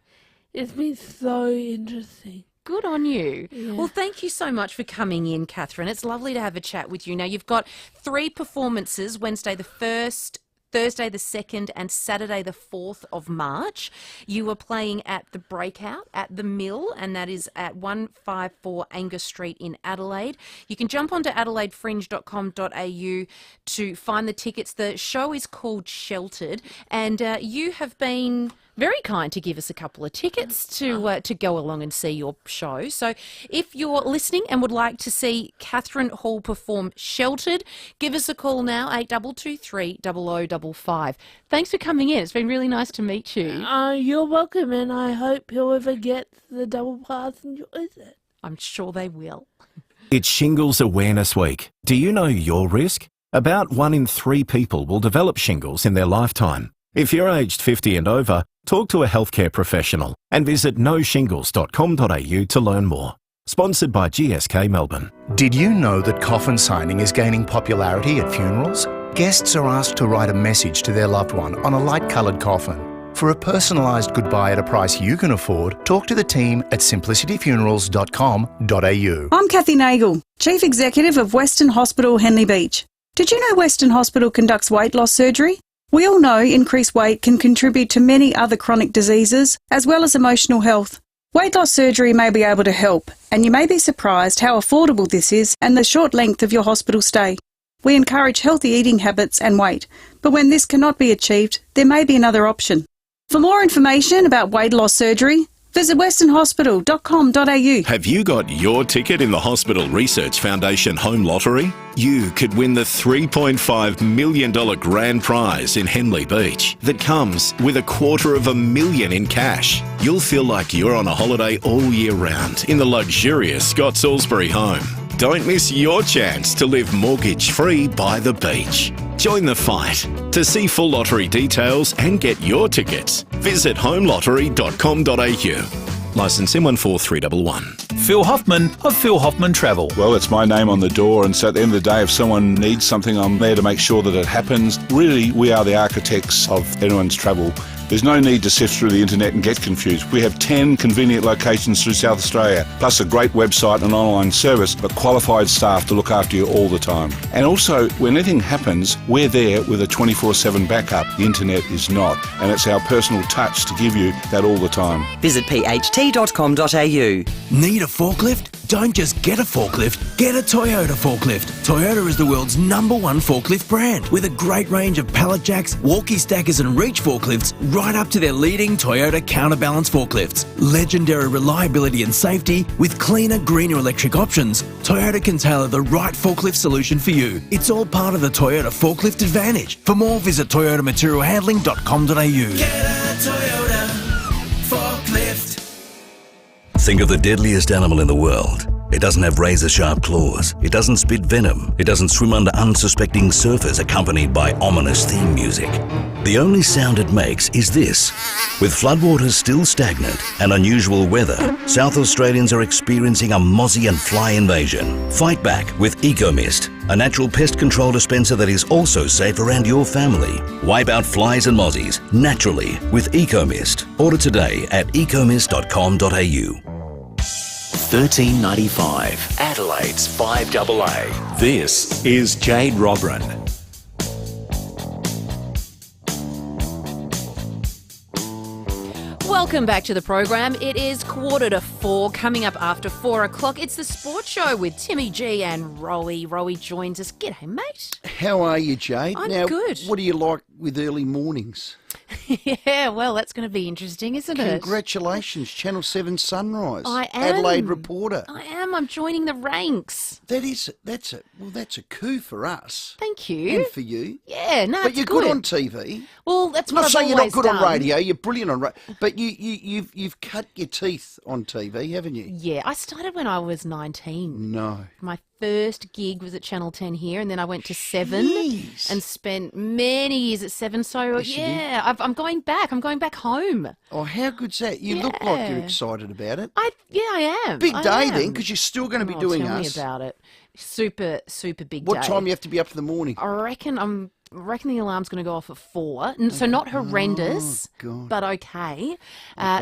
been so interesting. Good on you. Yeah. Well, thank you so much for coming in, Catherine. It's lovely to have a chat with you. Now, you've got 3 performances, Wednesday the 1st, Thursday the 2nd and Saturday the 4th of March. You are playing at the Breakout at the Mill, and that is at 154 Angus Street in Adelaide. You can jump onto adelaidefringe.com.au to find the tickets. The show is called Sheltered, and you have been very kind to give us a couple of tickets to go along and see your show. So if you're listening and would like to see Catherine Hall perform Sheltered, give us a call now, 8223 0055. Thanks for coming in. It's been really nice to meet you. You're welcome, and I hope whoever gets the double pass enjoys it. I'm sure they will. It's Shingles Awareness Week. Do you know your risk? About 1 in 3 people will develop shingles in their lifetime. If you're aged 50 and over, talk to a healthcare professional and visit noshingles.com.au to learn more. Sponsored by GSK Melbourne. Did you know that coffin signing is gaining popularity at funerals? Guests are asked to write a message to their loved one on a light-coloured coffin. For a personalised goodbye at a price you can afford, talk to the team at simplicityfunerals.com.au. I'm Kathy Nagel, Chief Executive of Western Hospital Henley Beach. Did you know Western Hospital conducts weight loss surgery? We all know increased weight can contribute to many other chronic diseases, as well as emotional health. Weight loss surgery may be able to help, and you may be surprised how affordable this is and the short length of your hospital stay. We encourage healthy eating habits and weight, but when this cannot be achieved, there may be another option. For more information about weight loss surgery, visit westernhospital.com.au. Have you got your ticket in the Hospital Research Foundation Home Lottery? You could win the $3.5 million grand prize in Henley Beach that comes with $250,000 in cash. You'll feel like you're on a holiday all year round in the luxurious Scott Salisbury home. Don't miss your chance to live mortgage-free by the beach. Join the fight. To see full lottery details and get your tickets, visit homelottery.com.au. Licence M14311. Phil Hoffman of Phil Hoffman Travel. Well, it's my name on the door, and so at the end of the day, if someone needs something, I'm there to make sure that it happens. Really, we are the architects of anyone's travel. There's no need to sift through the internet and get confused. We have 10 convenient locations through South Australia, plus a great website and online service, but qualified staff to look after you all the time. And also, when anything happens, we're there with a 24/7 backup. The internet is not, and it's our personal touch to give you that all the time. Visit pht.com.au. Need a forklift? Don't just get a forklift, get a Toyota forklift. Toyota is the world's #1 forklift brand with a great range of pallet jacks, walkie stackers and reach forklifts right up to their leading Toyota counterbalance forklifts. Legendary reliability and safety with cleaner, greener electric options, Toyota can tailor the right forklift solution for you. It's all part of the Toyota forklift advantage. For more, visit toyotamaterialhandling.com.au. Get a Toyota forklift. Think of the deadliest animal in the world. It doesn't have razor-sharp claws. It doesn't spit venom. It doesn't swim under unsuspecting surfers accompanied by ominous theme music. The only sound it makes is this. With floodwaters still stagnant and unusual weather, South Australians are experiencing a mozzie and fly invasion. Fight back with EcoMist, a natural pest control dispenser that is also safe around your family. Wipe out flies and mozzies naturally with EcoMist. Order today at ecomist.com.au. $13.95, Adelaide's FIVEAA. This is Jade Robran. Welcome back to the program. It is 3:45. Coming up after 4 o'clock, it's the Sports Show with Timmy G and Rowie. Rowie joins us. G'day, mate. How are you, Jade? I'm now, good. What do you like with early mornings? Yeah, well, that's going to be interesting, isn't it? Congratulations, Channel 7 Sunrise. I am. Adelaide reporter. I am. I'm joining the ranks. That's a coup for us. Thank you. And for you. Yeah, no, But it's you're good on TV. Well, that's I'm what not I've saying you're not always good done. on radio. You're brilliant on radio. But you've cut your teeth on TV, haven't you? Yeah, I started when I was 19. No. My first gig was at Channel 10 here, and then I went to 7 Jeez. and spent many years at 7. So, Yes, you did. yeah, I'm going back. I'm going back home. Oh, how good's that? You look like you're excited about it. Yeah, I am. Big I day am. then, because you're still going to be Oh, doing tell us. me about it. Super big What day. time you have to be up in the morning? I reckon I'm reckon the alarm's going to go off at 4. So not horrendous, but okay.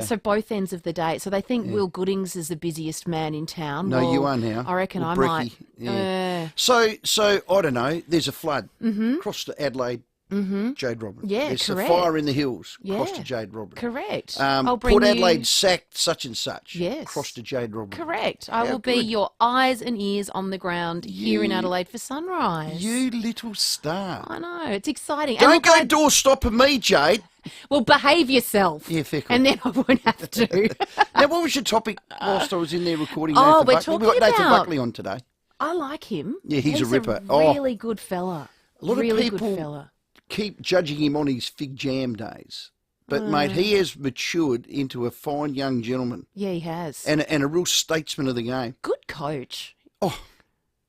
So both ends of the day. So they think Will Goodings is the busiest man in town. No, well, you are now. I reckon I Brecky. might. Yeah. So I don't know. There's a flood across to Adelaide. Jade Robran. Yeah, There's correct. a fire in the hills. Yeah. Across to Jade Robran. Correct. Port Adelaide sacked such and such. Yes. Across to Jade Robran. Correct. I How will be good. your eyes and ears on the ground here in Adelaide for sunrise. You little star. I know. It's exciting. Don't And go look, door stopping me, Jade. Well, behave yourself. Yeah, fickle. And then I won't have to. Now, what was your topic whilst I was in there recording Oh, Nathan we're Buckley? talking We've got Nathan about- Buckley on today. I like him. Yeah, he's a ripper. Really good fella. A lot really of people good fella. keep judging him on his fig jam days. But, mate, he has matured into a fine young gentleman. Yeah, he has. And a real statesman of the game. Good coach. Oh,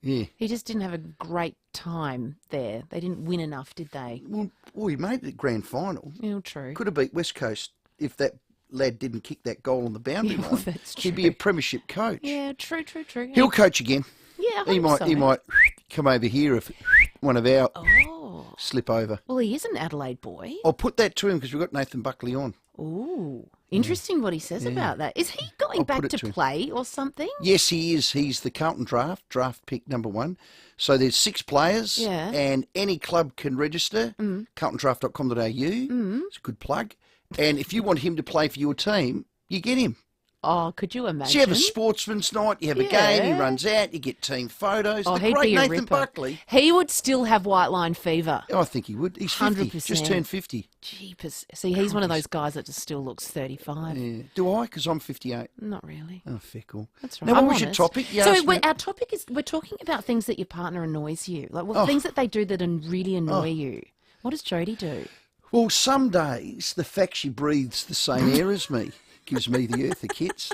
yeah. He just didn't have a great time there. They didn't win enough, did they? Well, he made the grand final. Yeah, true. Could have beat West Coast if that lad didn't kick that goal on the boundary Yeah, well, line. that's He'd be a premiership coach. Yeah, true. He'll coach again. Yeah, I He hope might. so. He might come over here if one of our Oh. slip over. Well, he is an Adelaide boy. I'll put that to him because we've got Nathan Buckley on. Ooh, interesting what he says about that. Is he going I'll back put it to to him. play or something? Yes, he is. He's the Carlton draft pick number 1. So there's 6 players, Yeah. and any club can register. Carltondraft.com.au. It's a good plug. And if you want him to play for your team, you get him. Oh, could you imagine? So you have a sportsman's night, you have a game, he Yeah. runs out, you get team photos. Oh, the he'd great be a Nathan ripper. Buckley. He would still have white line fever. I think he would. He's 50. 100%. Just turned 50. Jeepers. See, he's one of those guys that just still looks 35. Yeah. Do I? Because I'm 58. Not really. Oh, fickle. That's right. Now, what I'm was your honest. topic? You So asked me- our topic is we're talking about things that your partner annoys you, like things that they do that really annoy you. What does Jodie do? Well, some days the fact she breathes the same air as me gives me the eartha kits.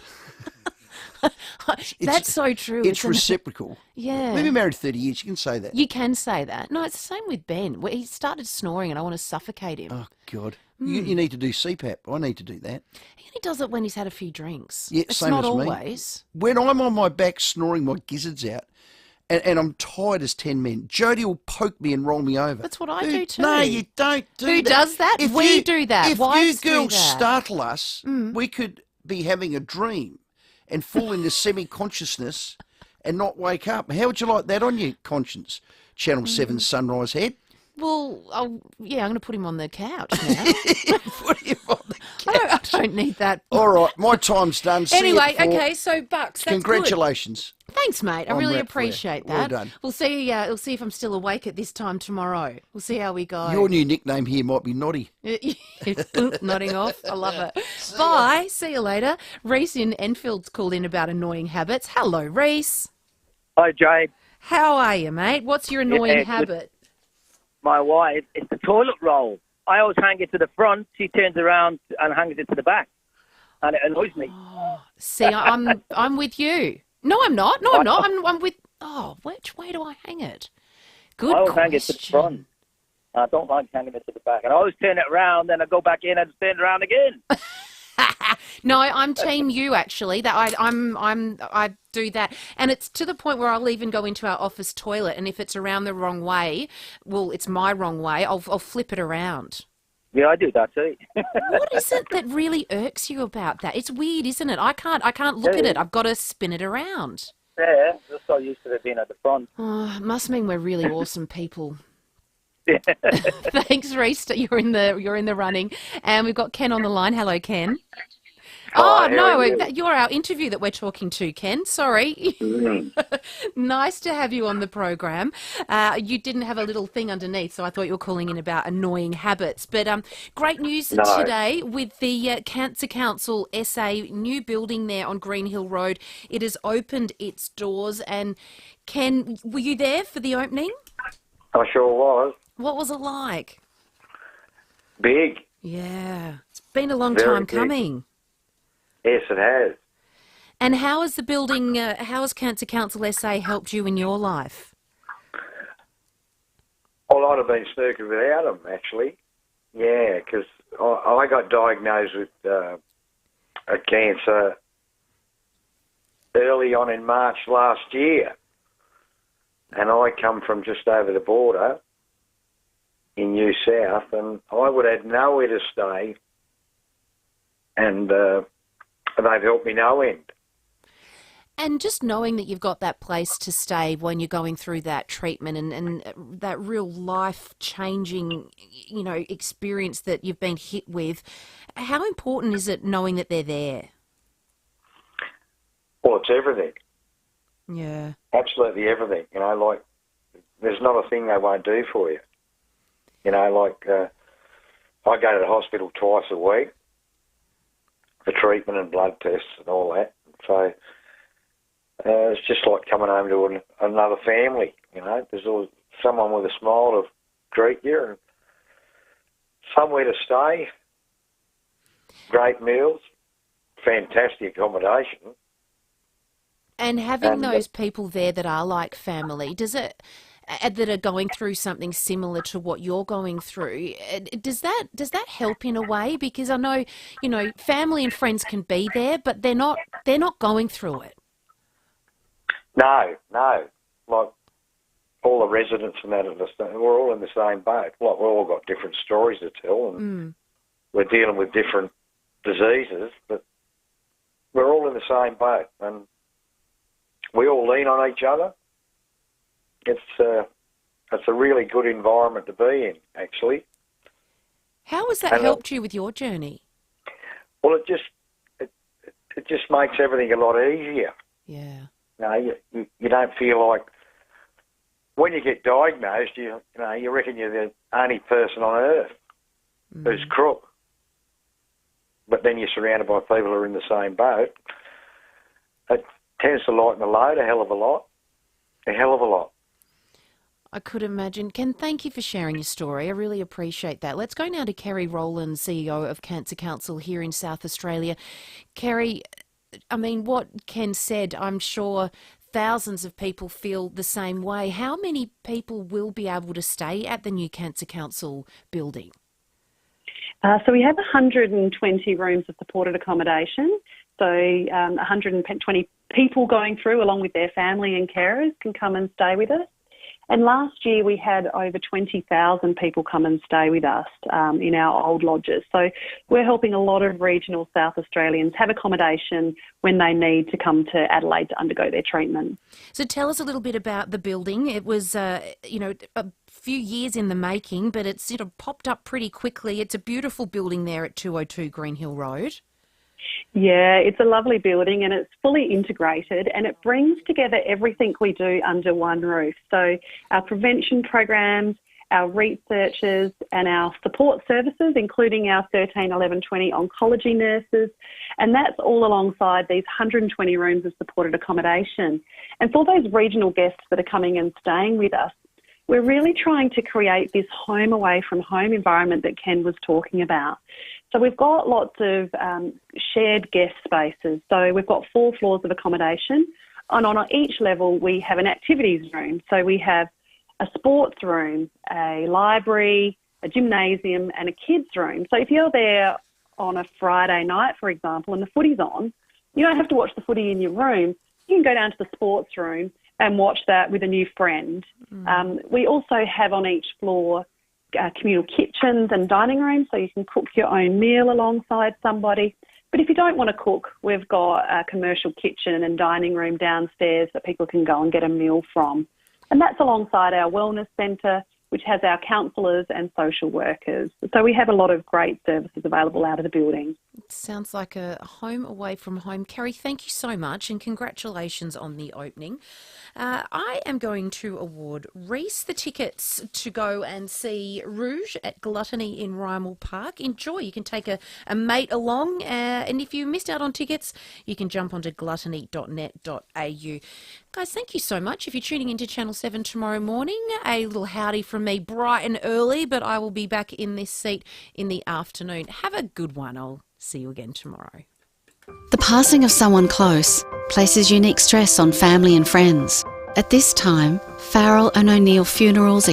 That's so true. It's isn't it? reciprocal. Yeah. We've been married 30 years. You can say that. You can say that. No, it's the same with Ben. He started snoring and I want to suffocate him. Oh, God. You need to do CPAP. I need to do that. He only does it when he's had a few drinks. Yeah, it's same not as me. always. When I'm on my back snoring my gizzards out and I'm tired as 10 men, Jodie will poke me and roll me over. That's what I do too. No, you don't do Who that. does that? We do that. If Wives you do girls that. startle us, we could be having a dream and fall into semi-consciousness and not wake up. How would you like that on your conscience? Channel 7 Sunrise Head? Well, I'm going to put him on the couch now. Put him on the I don't need that. All right, my time's done. See you Anyway, at 4. okay, so Bucks, that's Congratulations. good. Thanks, mate. I I'm really wrapped for you. appreciate Well that. done. We'll see if I'm still awake at this time tomorrow. We'll see how we go. Your new nickname here might be Noddy. Nodding off. I love it. Bye. See you later. Reese in Enfield's called in about annoying habits. Hello, Reese. Hi, Jade. How are you, mate? What's your annoying Yeah, good. habit? My wife, it's the toilet roll. I always hang it to the front. She turns around and hangs it to the back. And it annoys me. See, I'm with you. No, I'm not. No, I'm not. I'm with. Oh, which way do I hang it? Good I always question. hang it to the front. I don't like hanging it to the back. And I always turn it around, then I go back in and turn it around again. No, I'm team you actually. That I do that, and it's to the point where I'll even go into our office toilet, and if it's around the wrong way, well, it's my wrong way. I'll flip it around. Yeah, I do that too. What is it that really irks you about that? It's weird, isn't it? I can't look at it. I've got to spin it around. Yeah, just so used to it being at the front. Oh, it must mean we're really awesome people. Thanks, Reese. You're in the running, and we've got Ken on the line. Hello, Ken. Hi, Oh no, how are you? you're our interview that we're talking to, Ken. Sorry. Nice to have you on the program. You didn't have a little thing underneath, so I thought you were calling in about annoying habits. But great news No. today with the Cancer Council SA new building there on Green Hill Road. It has opened its doors, and Ken, were you there for the opening? I sure was. What was it like? Big. Yeah, it's been a long Very time big. coming. Yes, it has. And how has the building, how has Cancer Council SA helped you in your life? Well, I'd have been snookered without them, actually. Yeah, because I got diagnosed with a cancer early on in March last year. And I come from just over the border. in New South, and I would have nowhere to stay, and they've helped me no end. And just knowing that you've got that place to stay when you're going through that treatment and that real life-changing, experience that you've been hit with, how important is it knowing that they're there? Well, it's everything. Yeah. Absolutely everything. Like, there's not a thing they won't do for you. I go to the hospital twice a week for treatment and blood tests and all that. So it's just like coming home to another family. There's always someone with a smile to greet you and somewhere to stay, great meals, fantastic accommodation. And having those people there that are like family, that are going through something similar to what you're going through, does that help in a way? Because I know, family and friends can be there, but they're not going through it. No. Like, all the residents and that, we're all in the same boat. Like, we've all got different stories to tell, and we're dealing with different diseases, but we're all in the same boat, and we all lean on each other. It's a really good environment to be in, actually. How has that helped you with your journey? Well, it just makes everything a lot easier. Yeah. You don't feel like, when you get diagnosed, you reckon you're the only person on earth who's crook. But then you're surrounded by people who are in the same boat. It tends to lighten the load a hell of a lot. I could imagine. Ken, thank you for sharing your story. I really appreciate that. Let's go now to Kerry Rowland, CEO of Cancer Council here in South Australia. Kerry, what Ken said, I'm sure thousands of people feel the same way. How many people will be able to stay at the new Cancer Council building? So we have 120 rooms of supported accommodation. So 120 people going through, along with their family and carers, can come and stay with us. And last year we had over 20,000 people come and stay with us in our old lodges. So we're helping a lot of regional South Australians have accommodation when they need to come to Adelaide to undergo their treatment. So tell us a little bit about the building. It was, a few years in the making, but it's popped up pretty quickly. It's a beautiful building there at 202 Green Hill Road. Yeah, it's a lovely building and it's fully integrated and it brings together everything we do under one roof. So our prevention programs, our researchers and our support services, including our 13, 11, 20 oncology nurses, and that's all alongside these 120 rooms of supported accommodation. And for those regional guests that are coming and staying with us, we're really trying to create this home away from home environment that Ken was talking about. So we've got lots of shared guest spaces. So we've got 4 floors of accommodation, and on each level we have an activities room. So we have a sports room, a library, a gymnasium and a kids room. So if you're there on a Friday night, for example, and the footy's on, you don't have to watch the footy in your room. You can go down to the sports room and watch that with a new friend. We also have on each floor communal kitchens and dining rooms, so you can cook your own meal alongside somebody. But if you don't want to cook, we've got a commercial kitchen and dining room downstairs that people can go and get a meal from. And that's alongside our wellness centre, which has our counsellors and social workers. So we have a lot of great services available out of the building. It sounds like a home away from home. Kerry, thank you so much and congratulations on the opening. I am going to award Reese the tickets to go and see Rouge at Gluttony in Rymel Park. Enjoy. You can take a mate along, and if you missed out on tickets, you can jump onto gluttony.net.au. Guys, thank you so much. If you're tuning into Channel 7 tomorrow morning, a little howdy from me bright and early, but I will be back in this seat in the afternoon. Have a good one. I'll see you again tomorrow. The passing of someone close places unique stress on family and friends. At this time, Farrell and O'Neill Funerals are